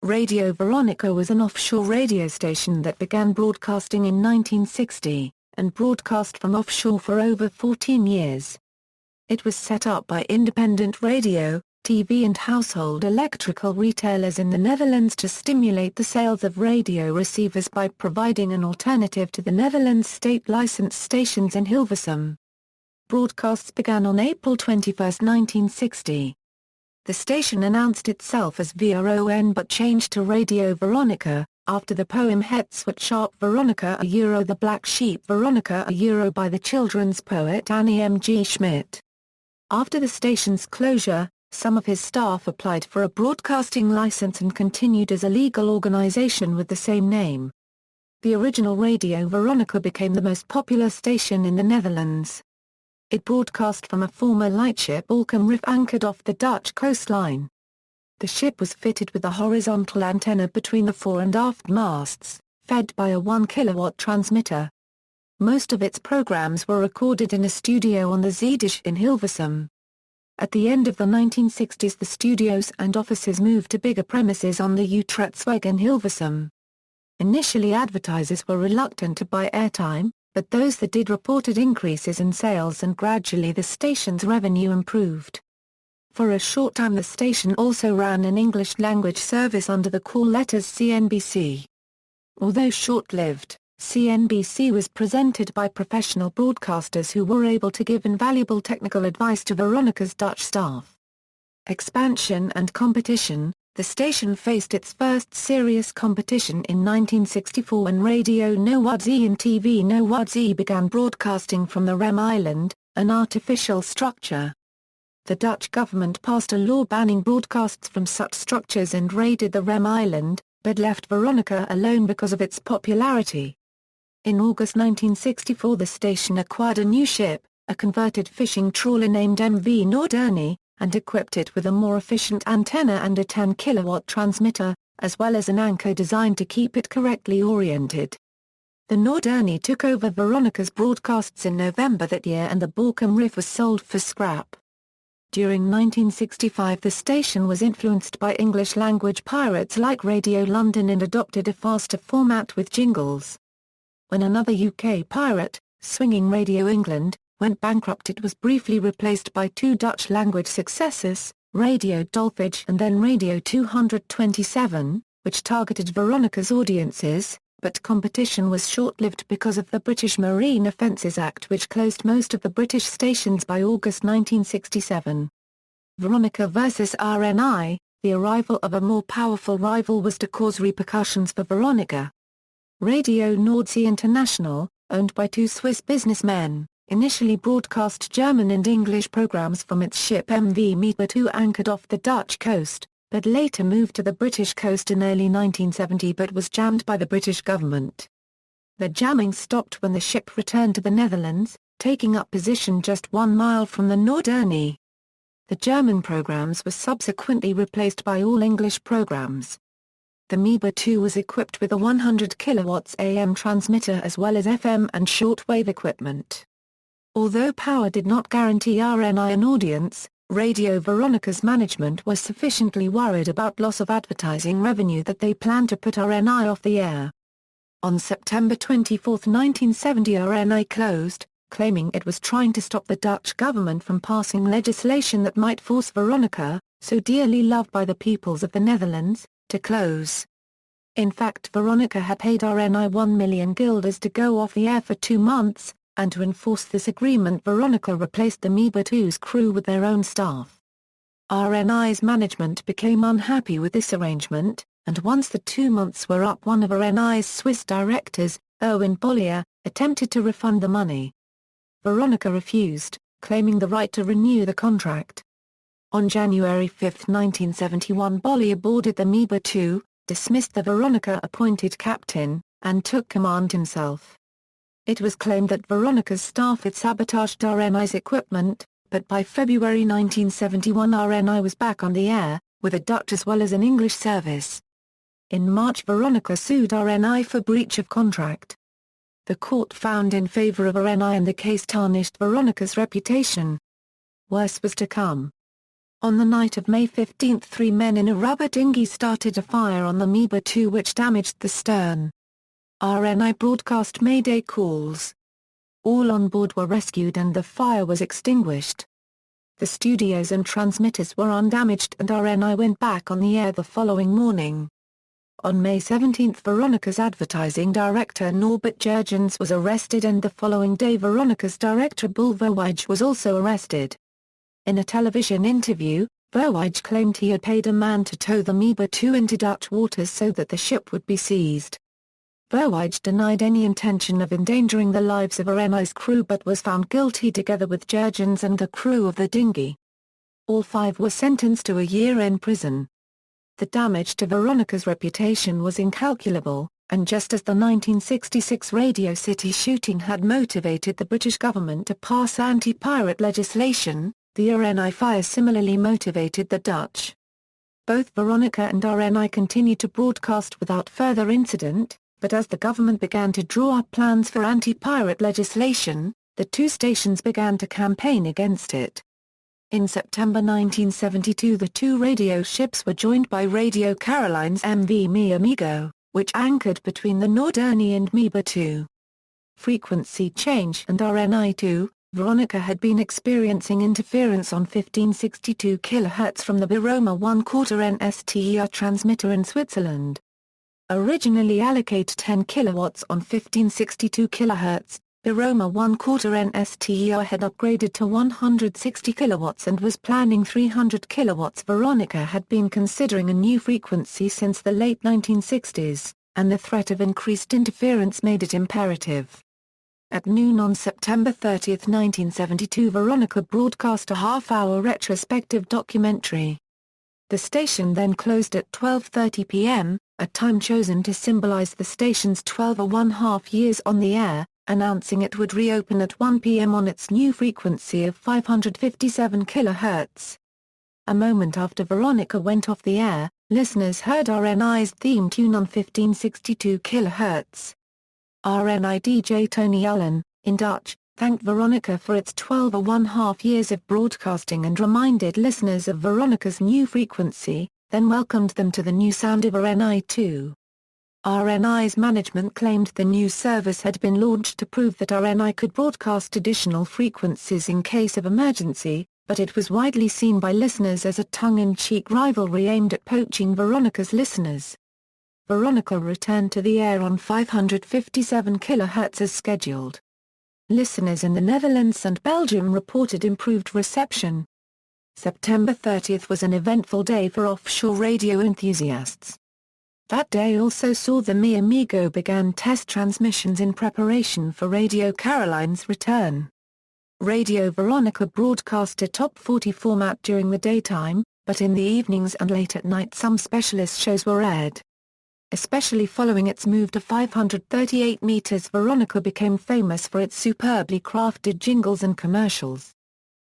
Radio Veronica was an offshore radio station that began broadcasting in 1960, and broadcast from offshore for over 14 years. It was set up by independent radio, TV and household electrical retailers in the Netherlands to stimulate the sales of radio receivers by providing an alternative to the Netherlands state-licensed stations in Hilversum. Broadcasts began on April 21, 1960. The station announced itself as VRON but changed to Radio Veronica, after the poem Het Zwarte Schaap Veronica the Black Sheep Veronica by the children's poet Annie M. G. Schmidt. After the station's closure, some of his staff applied for a broadcasting license and continued as a legal organization with the same name. The original Radio Veronica became the most popular station in the Netherlands. It broadcast from a former lightship Alchem Riff anchored off the Dutch coastline. The ship was fitted with a horizontal antenna between the fore and aft masts, fed by a 1 kilowatt transmitter. Most of its programs were recorded in a studio on the Zeedisch in Hilversum. At the end of the 1960s the studios and offices moved to bigger premises on the Utrechtsweg in Hilversum. Initially advertisers were reluctant to buy airtime, but those that did reported increases in sales and gradually the station's revenue improved. For a short time the station also ran an English-language service under the call letters CNBC. Although short-lived, CNBC was presented by professional broadcasters who were able to give invaluable technical advice to Veronica's Dutch staff. Expansion and competition. The station faced its first serious competition in 1964 when Radio Noordzee and TV Noordzee began broadcasting from the Rem Island, an artificial structure. The Dutch government passed a law banning broadcasts from such structures and raided the Rem Island, but left Veronica alone because of its popularity. In August 1964 the station acquired a new ship, a converted fishing trawler named MV Noordernie, and equipped it with a more efficient antenna and a 10 kilowatt transmitter, as well as an anchor designed to keep it correctly oriented. The Noordernie took over Veronica's broadcasts in November that year and the Borkum Riff was sold for scrap. During 1965 the station was influenced by English-language pirates like Radio London and adopted a faster format with jingles. When another UK pirate, Swinging Radio England, went bankrupt it was briefly replaced by two Dutch-language successors, Radio Dolphage and then Radio 227, which targeted Veronica's audiences, but competition was short-lived because of the British Marine Offences Act which closed most of the British stations by August 1967. Veronica vs RNI, the arrival of a more powerful rival was to cause repercussions for Veronica. Radio Nordsee International, owned by two Swiss businessmen, initially broadcast German and English programs from its ship MV Meter 2 anchored off the Dutch coast, but later moved to the British coast in early 1970 but was jammed by the British government. The jamming stopped when the ship returned to the Netherlands, taking up position just 1 mile from the Noordernie. The German programs were subsequently replaced by all English programs. The Meter 2 was equipped with a 100 kilowatts AM transmitter as well as FM and shortwave equipment. Although power did not guarantee RNI an audience, Radio Veronica's management was sufficiently worried about loss of advertising revenue that they planned to put RNI off the air. On September 24, 1970 RNI closed, claiming it was trying to stop the Dutch government from passing legislation that might force Veronica, so dearly loved by the peoples of the Netherlands, to close. In fact Veronica had paid RNI 1 million guilders to go off the air for 2 months, and to enforce this agreement Veronica replaced the Meter 2's crew with their own staff. RNI's management became unhappy with this arrangement, and once the 2 months were up one of RNI's Swiss directors, Erwin Bollier, attempted to refund the money. Veronica refused, claiming the right to renew the contract. On January 5, 1971 Bollier boarded the Meter 2, dismissed the Veronica-appointed captain, and took command himself. It was claimed that Veronica's staff had sabotaged RNI's equipment, but by February 1971 RNI was back on the air, with a Dutch as well as an English service. In March Veronica sued RNI for breach of contract. The court found in favor of RNI and the case tarnished Veronica's reputation. Worse was to come. On the night of May 15, 3 men in a rubber dinghy started a fire on the Miba 2 which damaged the stern. RNI broadcast mayday calls. All on board were rescued and the fire was extinguished. The studios and transmitters were undamaged and RNI went back on the air the following morning. On May 17, Veronica's advertising director Norbert Jurgens was arrested and the following day Veronica's director Bull Verwijge was also arrested. In a television interview, Verwijge claimed he had paid a man to tow the Miba 2 into Dutch waters so that the ship would be seized. Verwijge denied any intention of endangering the lives of RNI's crew but was found guilty together with Jurgens and the crew of the dinghy. All 5 were sentenced to a year in prison. The damage to Veronica's reputation was incalculable, and just as the 1966 Radio City shooting had motivated the British government to pass anti-pirate legislation, the RNI fire similarly motivated the Dutch. Both Veronica and RNI continued to broadcast without further incident, but as the government began to draw up plans for anti-pirate legislation, the 2 stations began to campaign against it. In September 1972 the 2 radio ships were joined by Radio Caroline's MV Mi Amigo, which anchored between the Norderney and Miba 2. Frequency change and RNI-2, Veronica had been experiencing interference on 1562 kHz from the Biroma 1/4 NSTER transmitter in Switzerland. Originally allocated 10 kW on 1562 kHz, Biroma 1/4 NSTER had upgraded to 160 kW and was planning 300 kW. Veronica had been considering a new frequency since the late 1960s, and the threat of increased interference made it imperative. At noon on September 30, 1972 Veronica broadcast a half-hour retrospective documentary. The station then closed at 12:30 p.m., a time chosen to symbolize the station's 12.5 years on the air, announcing it would reopen at 1 p.m. on its new frequency of 557 kHz. A moment after Veronica went off the air, listeners heard RNI's theme tune on 1562 kHz. RNI DJ Tony Allen, in Dutch, thanked Veronica for its 12.5 years of broadcasting and reminded listeners of Veronica's new frequency, then welcomed them to the new sound of RNI-2. RNI's management claimed the new service had been launched to prove that RNI could broadcast additional frequencies in case of emergency, but it was widely seen by listeners as a tongue-in-cheek rivalry aimed at poaching Veronica's listeners. Veronica returned to the air on 557 kHz as scheduled. Listeners in the Netherlands and Belgium reported improved reception. September 30 was an eventful day for offshore radio enthusiasts. That day also saw the Mi Amigo began test transmissions in preparation for Radio Caroline's return. Radio Veronica broadcast a top 40 format during the daytime, but in the evenings and late at night some specialist shows were aired. Especially following its move to 538 meters, Veronica became famous for its superbly crafted jingles and commercials.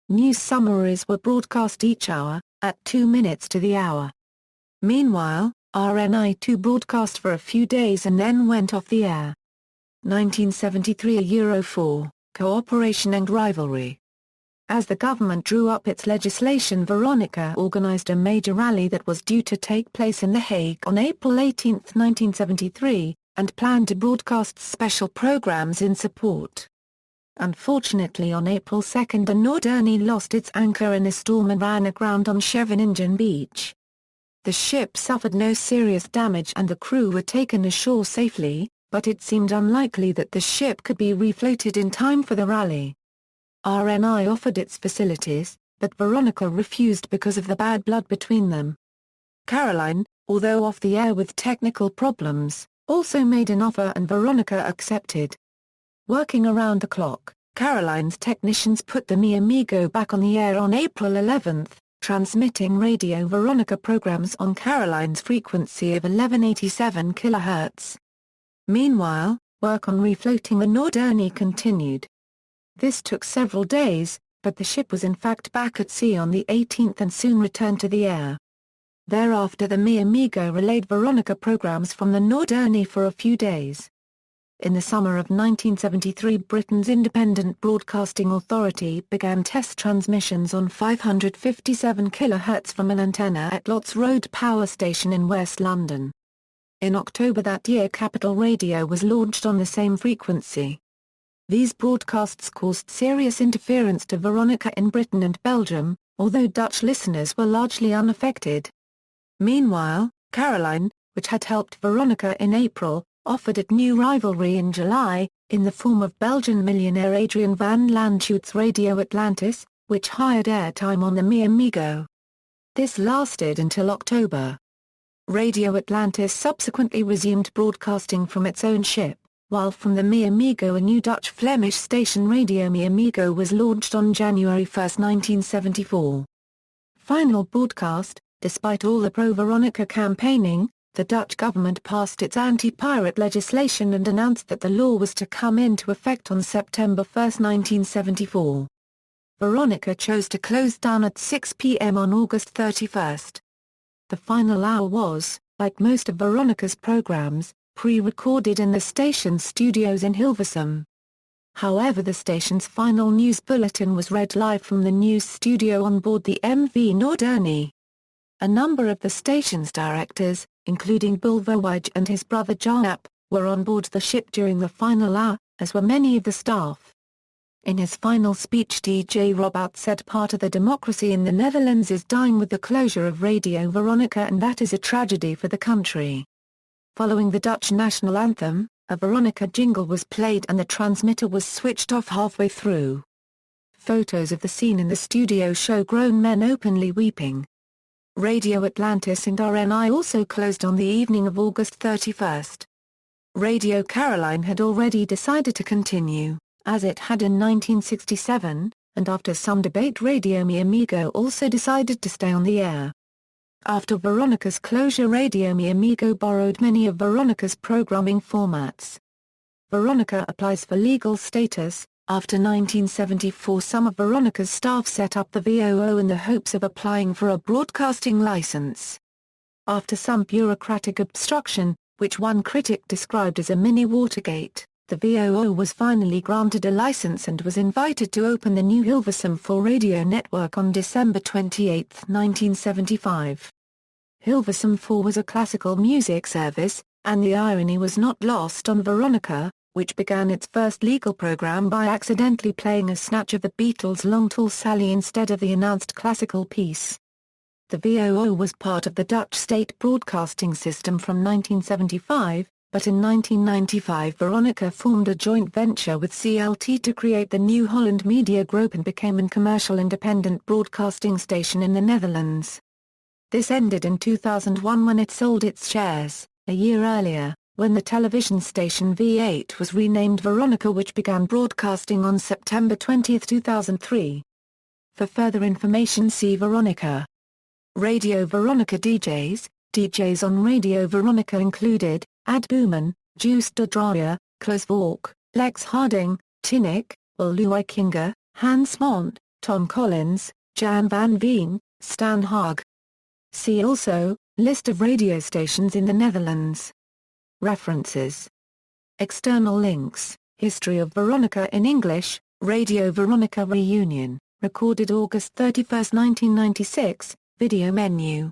News summaries were broadcast each hour, at 2 minutes to the hour. Meanwhile, RNI-2 broadcast for a few days and then went off the air. 1973 Euro4, Cooperation and Rivalry. As the government drew up its legislation, Veronica organized a major rally that was due to take place in The Hague on April 18, 1973, and planned to broadcast special programs in support. Unfortunately, on April 2 the Norderney lost its anchor in a storm and ran aground on Scheveningen Beach. The ship suffered no serious damage and the crew were taken ashore safely, but it seemed unlikely that the ship could be refloated in time for the rally. RNI offered its facilities, but Veronica refused because of the bad blood between them. Caroline, although off the air with technical problems, also made an offer and Veronica accepted. Working around the clock, Caroline's technicians put the Mi Amigo back on the air on April 11, transmitting Radio Veronica programs on Caroline's frequency of 1187 kHz. Meanwhile, work on refloating the Norderney continued. This took several days, but the ship was in fact back at sea on the 18th and soon returned to the air. Thereafter the Mi Amigo relayed Veronica programs from the Norderney for a few days. In the summer of 1973, Britain's Independent Broadcasting Authority began test transmissions on 557 kHz from an antenna at Lots Road Power Station in West London. In October that year, Capital Radio was launched on the same frequency. These broadcasts caused serious interference to Veronica in Britain and Belgium, although Dutch listeners were largely unaffected. Meanwhile, Caroline, which had helped Veronica in April, offered it new rivalry in July, in the form of Belgian millionaire Adrian van Lanschot's Radio Atlantis, which hired airtime on the Mi Amigo. This lasted until October. Radio Atlantis subsequently resumed broadcasting from its own ship, while from the Mi Amigo a new Dutch-Flemish station Radio Mi Amigo was launched on January 1, 1974. Final broadcast. Despite all the pro-Veronica campaigning, the Dutch government passed its anti-pirate legislation and announced that the law was to come into effect on September 1, 1974. Veronica chose to close down at 6 p.m. on August 31. The final hour was, like most of Veronica's programs, pre-recorded in the station's studios in Hilversum. However, the station's final news bulletin was read live from the news studio on board the MV Noordernie. A number of the station's directors, including Bulverwijk and his brother Jaap, were on board the ship during the final hour, as were many of the staff. In his final speech, DJ Robout said part of the democracy in the Netherlands is dying with the closure of Radio Veronica, and that is a tragedy for the country. Following the Dutch national anthem, a Veronica jingle was played and the transmitter was switched off halfway through. Photos of the scene in the studio show grown men openly weeping. Radio Atlantis and RNI also closed on the evening of August 31. Radio Caroline had already decided to continue, as it had in 1967, and after some debate Radio Mi Amigo also decided to stay on the air. After Veronica's closure, Radio Mi Amigo borrowed many of Veronica's programming formats. Veronica applies for legal status. After 1974, some of Veronica's staff set up the VOO in the hopes of applying for a broadcasting license. After some bureaucratic obstruction, which one critic described as a mini-Watergate, the VOO was finally granted a license and was invited to open the new Hilversum 4 radio network on December 28, 1975. Hilversum 4 was a classical music service, and the irony was not lost on Veronica, which began its first legal program by accidentally playing a snatch of the Beatles' Long Tall Sally instead of the announced classical piece. The VOO was part of the Dutch state broadcasting system from 1975, but in 1995 Veronica formed a joint venture with CLT to create the New Holland Media Group and became a commercial independent broadcasting station in the Netherlands. This ended in 2001 when it sold its shares. A year earlier, when the television station V8 was renamed Veronica, which began broadcasting on September 20, 2003. For further information, see Veronica. Radio Veronica DJs on Radio Veronica included, Ad Boomen, Juice de Draaien, Klaas Valk, Lex Harding, Tinnik, Will Kinga, Hans Mont, Tom Collins, Jan van Veen, Stan Haag. See also, List of radio stations in the Netherlands. References. External links, History of Veronica in English, Radio Veronica Reunion, recorded August 31, 1996, video menu.